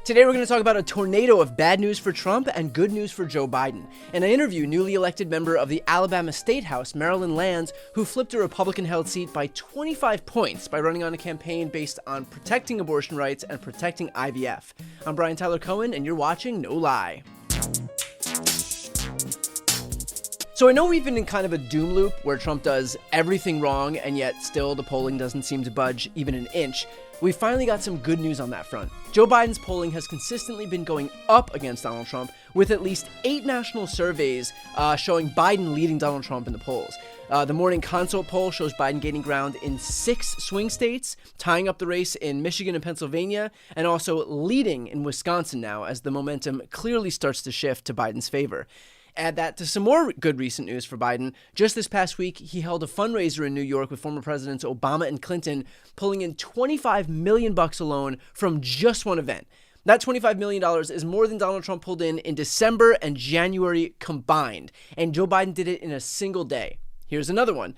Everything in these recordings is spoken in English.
Today we're going to talk about a tornado of bad news for Trump and good news for Joe Biden. And I interview newly elected member of the Alabama State House, Marilyn Lands, who flipped a Republican-held seat by 25 points by running on a campaign based on protecting abortion rights and protecting IVF. I'm Brian Tyler Cohen, and you're watching No Lie. So I know we've been in kind of a doom loop where Trump does everything wrong, and yet still the polling doesn't seem to budge even an inch. We finally got some good news on that front. Joe Biden's polling has consistently been going up against Donald Trump, with at least 8 national surveys showing Biden leading Donald Trump in the polls. The Morning Consult poll shows Biden gaining ground in 6 swing states, tying up the race in Michigan and Pennsylvania, and also leading in Wisconsin now as the momentum clearly starts to shift to Biden's favor. Add that to some more good recent news for Biden. Just this past week, he held a fundraiser in New York with former Presidents Obama and Clinton, pulling in $25 million alone from just one event. That $25 million is more than Donald Trump pulled in December and January combined, and Joe Biden did it in a single day. Here's another one,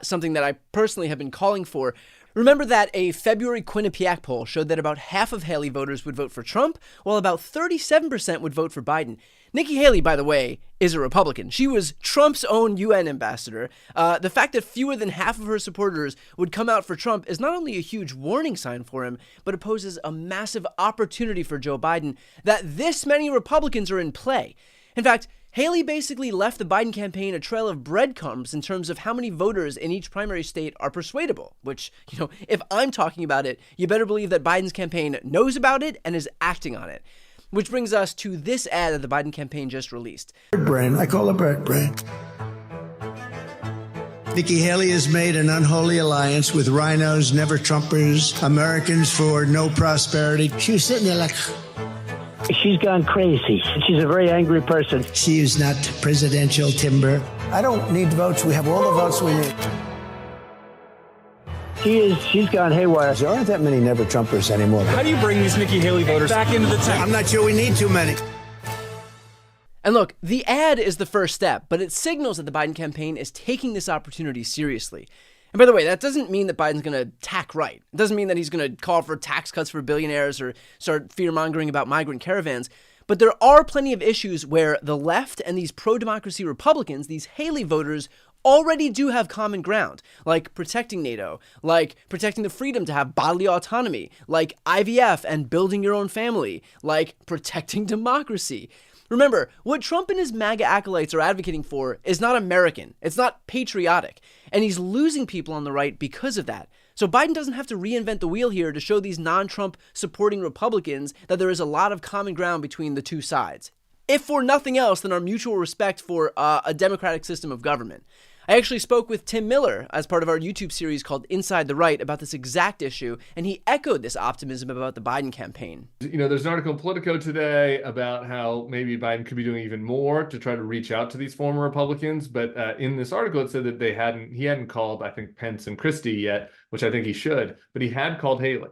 something that I personally have been calling for. Remember that a February Quinnipiac poll showed that about half of Haley voters would vote for Trump, while about 37% would vote for Biden. Nikki Haley, by the way, is a Republican. She was Trump's own UN ambassador. The fact that fewer than half of her supporters would come out for Trump is not only a huge warning sign for him, but it poses a massive opportunity for Joe Biden that this many Republicans are in play. In fact, Haley basically left the Biden campaign a trail of breadcrumbs in terms of how many voters in each primary state are persuadable, which, if I'm talking about it, you better believe that Biden's campaign knows about it and is acting on it. Which brings us to this ad that the Biden campaign just released. Bird brain. I call it bird brain. Nikki Haley has made an unholy alliance with rhinos, never Trumpers, Americans for no prosperity. She was sitting there like... She's gone crazy. She's a very angry person. She is not presidential timber. I don't need votes. We have all the votes we need. She's gone haywire. There aren't that many never Trumpers anymore. How do you bring these Nikki Haley voters back into the tent? I'm not sure we need too many. And look, the ad is the first step, but it signals that the Biden campaign is taking this opportunity seriously. And by the way, that doesn't mean that Biden's going to tack right. It doesn't mean that he's going to call for tax cuts for billionaires or start fear-mongering about migrant caravans. But there are plenty of issues where the left and these pro-democracy Republicans, these Haley voters, already do have common ground, like protecting NATO, like protecting the freedom to have bodily autonomy, like IVF and building your own family, like protecting democracy. Remember, what Trump and his MAGA acolytes are advocating for is not American. It's not patriotic. And he's losing people on the right because of that. So Biden doesn't have to reinvent the wheel here to show these non-Trump supporting Republicans that there is a lot of common ground between the two sides. If for nothing else than our mutual respect for a democratic system of government. I actually spoke with Tim Miller as part of our YouTube series called Inside the Right about this exact issue, and he echoed this optimism about the Biden campaign. There's an article in Politico today about how maybe Biden could be doing even more to try to reach out to these former Republicans. But in this article, it said that he hadn't called, I think, Pence and Christie yet, which I think he should, but he had called Haley.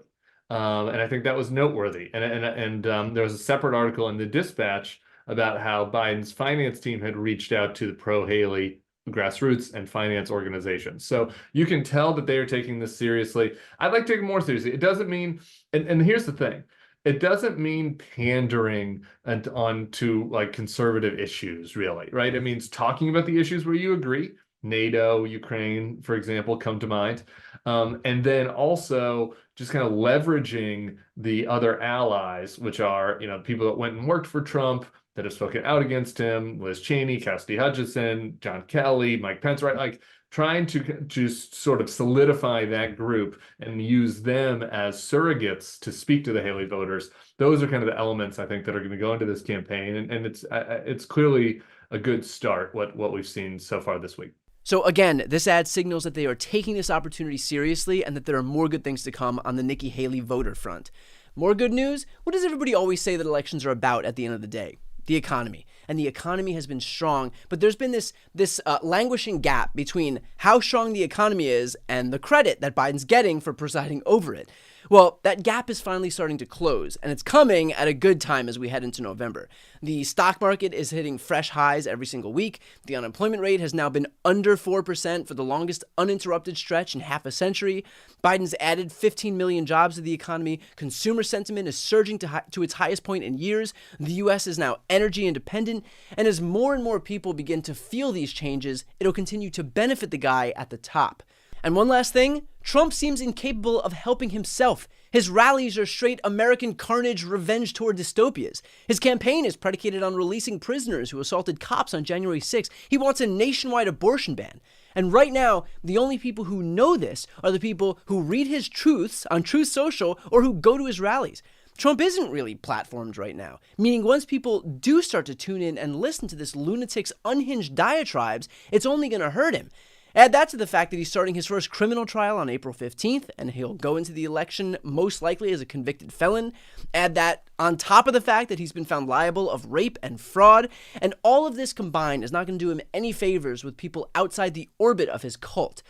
And I think that was noteworthy. And there was a separate article in the Dispatch about how Biden's finance team had reached out to the pro-Haley grassroots and finance organizations. So you can tell that they are taking this seriously. I'd like to take it more seriously. It doesn't mean, and here's the thing, it doesn't mean pandering onto like conservative issues, really, right? It means talking about the issues where you agree. NATO, Ukraine, for example, come to mind. And then also just kind of leveraging the other allies, which are, people that went and worked for Trump, that have spoken out against him, Liz Cheney, Cassidy Hutchinson, John Kelly, Mike Pence, right? Like trying to just sort of solidify that group and use them as surrogates to speak to the Haley voters. Those are kind of the elements I think that are going to go into this campaign. And it's clearly a good start, what we've seen so far this week. So again, this ad signals that they are taking this opportunity seriously and that there are more good things to come on the Nikki Haley voter front. More good news? What does everybody always say that elections are about at the end of the day? The economy. And the economy has been strong, but there's been this languishing gap between how strong the economy is and the credit that Biden's getting for presiding over it. Well, that gap is finally starting to close, and it's coming at a good time as we head into November. The stock market is hitting fresh highs every single week. The unemployment rate has now been under 4% for the longest uninterrupted stretch in half a century. Biden's added 15 million jobs to the economy. Consumer sentiment is surging to its highest point in years. The U.S. is now energy independent, and as more and more people begin to feel these changes, it'll continue to benefit the guy at the top. And one last thing, Trump seems incapable of helping himself. His rallies are straight American carnage revenge tour dystopias. His campaign is predicated on releasing prisoners who assaulted cops on January 6th. He wants a nationwide abortion ban. And right now, the only people who know this are the people who read his truths on Truth Social or who go to his rallies. Trump isn't really platformed right now, meaning once people do start to tune in and listen to this lunatic's unhinged diatribes, it's only going to hurt him. Add that to the fact that he's starting his first criminal trial on April 15th, and he'll go into the election most likely as a convicted felon. Add that on top of the fact that he's been found liable of rape and fraud, and all of this combined is not going to do him any favors with people outside the orbit of his cult.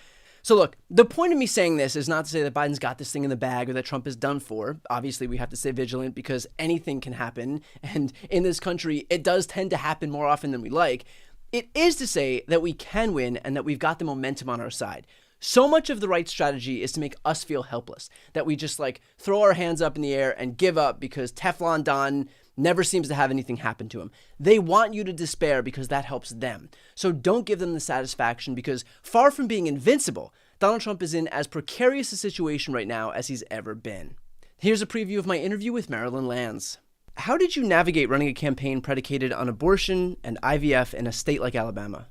So look, the point of me saying this is not to say that Biden's got this thing in the bag or that Trump is done for. Obviously, we have to stay vigilant because anything can happen, and in this country, it does tend to happen more often than we like. It is to say that we can win and that we've got the momentum on our side. So much of the right strategy is to make us feel helpless, that we just throw our hands up in the air and give up because Teflon Don never seems to have anything happen to him. They want you to despair because that helps them. So don't give them the satisfaction because far from being invincible, Donald Trump is in as precarious a situation right now as he's ever been. Here's a preview of my interview with Marilyn Lands. How did you navigate running a campaign predicated on abortion and IVF in a state like Alabama?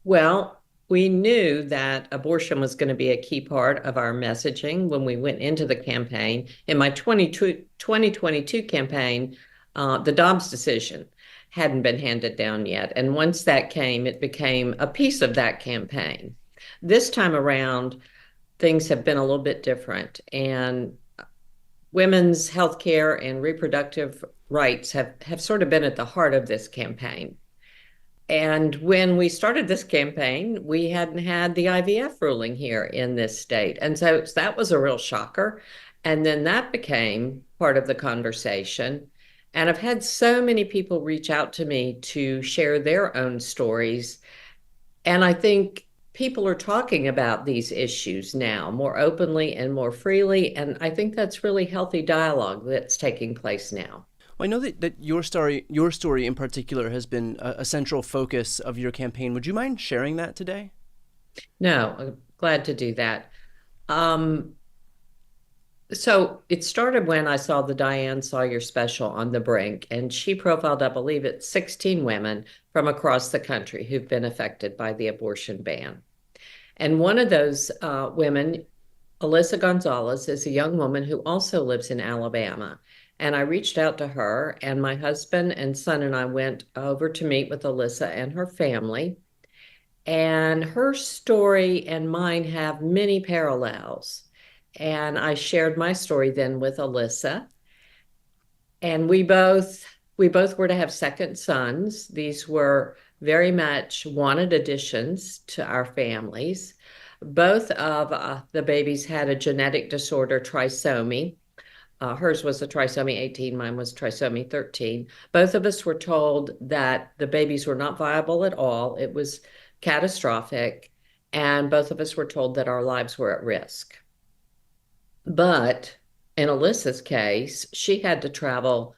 Well, we knew that abortion was going to be a key part of our messaging when we went into the campaign. In my 2022 campaign, the Dobbs decision hadn't been handed down yet. And once that came, it became a piece of that campaign. This time around, things have been a little bit different. And women's health care and reproductive rights have sort of been at the heart of this campaign. And when we started this campaign, we hadn't had the IVF ruling here in this state. And so that was a real shocker. And then that became part of the conversation. And I've had so many people reach out to me to share their own stories. And I think people are talking about these issues now more openly and more freely. And I think that's really healthy dialogue that's taking place now. Well, I know that your story in particular has been a central focus of your campaign. Would you mind sharing that today? No, I'm glad to do that. So it started when I saw the Diane Sawyer special on The Brink, and she profiled, I believe it's 16 women from across the country who've been affected by the abortion ban. And one of those women, Alyssa Gonzalez, is a young woman who also lives in Alabama. And I reached out to her, and my husband and son and I went over to meet with Alyssa and her family. And her story and mine have many parallels. And I shared my story then with Alyssa. And we both were to have second sons. These were very much wanted additions to our families. Both of the babies had a genetic disorder, trisomy. Hers was a trisomy 18, mine was trisomy 13. Both of us were told that the babies were not viable at all. It was catastrophic. And both of us were told that our lives were at risk. But in Alyssa's case, she had to travel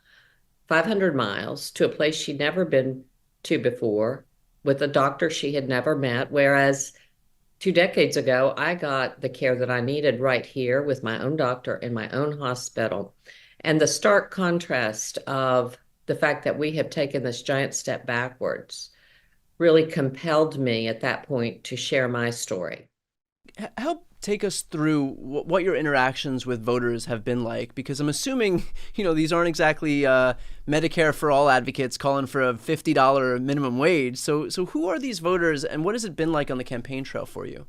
500 miles to a place she'd never been to before with a doctor she had never met, whereas 2 decades ago, I got the care that I needed right here with my own doctor in my own hospital. And the stark contrast of the fact that we have taken this giant step backwards really compelled me at that point to share my story. Help take us through what your interactions with voters have been like, because I'm assuming, these aren't exactly Medicare for all advocates calling for a $50 minimum wage. So who are these voters, and what has it been like on the campaign trail for you?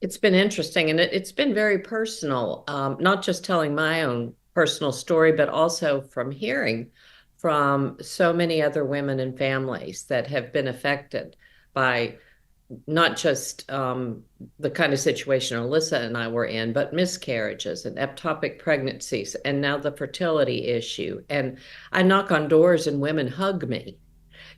It's been interesting, and it's been very personal, not just telling my own personal story, but also from hearing from so many other women and families that have been affected by not just the kind of situation Alyssa and I were in, but miscarriages and ectopic pregnancies, and now the fertility issue. And I knock on doors and women hug me.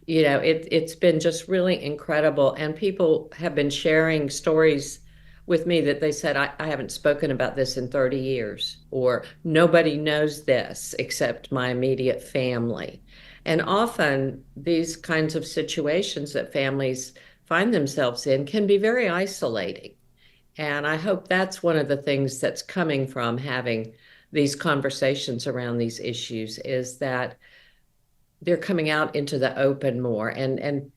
It's been just really incredible. And people have been sharing stories with me that they said, I haven't spoken about this in 30 years, or nobody knows this except my immediate family. And often these kinds of situations that families find themselves in can be very isolating. And I hope that's one of the things that's coming from having these conversations around these issues, is that they're coming out into the open more, and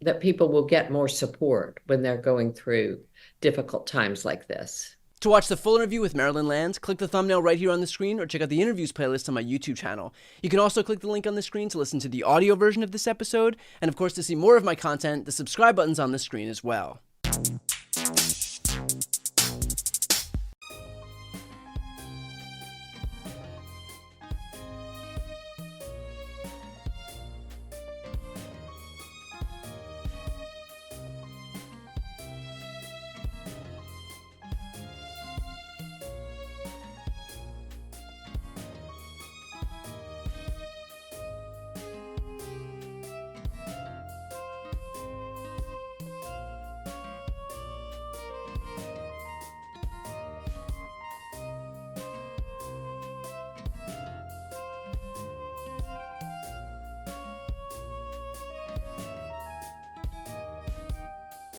that people will get more support when they're going through difficult times like this. To watch the full interview with Marilyn Lands, click the thumbnail right here on the screen or check out the interviews playlist on my YouTube channel. You can also click the link on the screen to listen to the audio version of this episode, and of course to see more of my content, the subscribe button's on the screen as well.